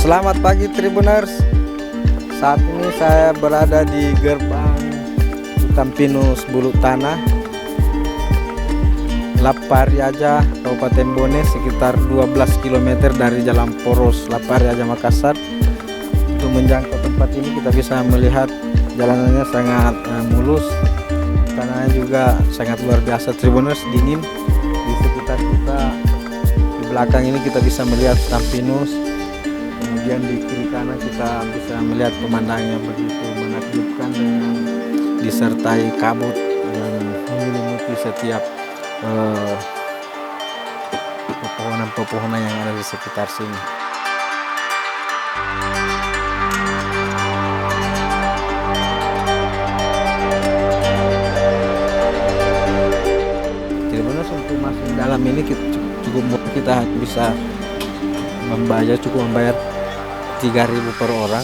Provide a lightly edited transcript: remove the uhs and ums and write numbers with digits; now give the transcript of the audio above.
Selamat pagi Tribuners. Saat ini saya berada di gerbang Hutan Pinus Bulu Tanah, Lapariaja, Kabupaten Bone, sekitar 12 km dari Jalan Poros Lapariaja Makassar. Untuk menjangkau tempat ini kita bisa melihat jalanannya sangat mulus, tanahnya juga sangat luar biasa Tribuners, dingin. Di sekitar kita, di belakang ini kita bisa melihat Hutan Pinus. Kemudian di kiri kanan kita bisa melihat pemandangan yang begitu menakjubkan dengan disertai kabut yang menyelimuti setiap pepohonan-pepohonan yang ada di sekitar sini. Tribuners, untuk masuk dalam ini kita bisa cukup membayar 3.000 per orang.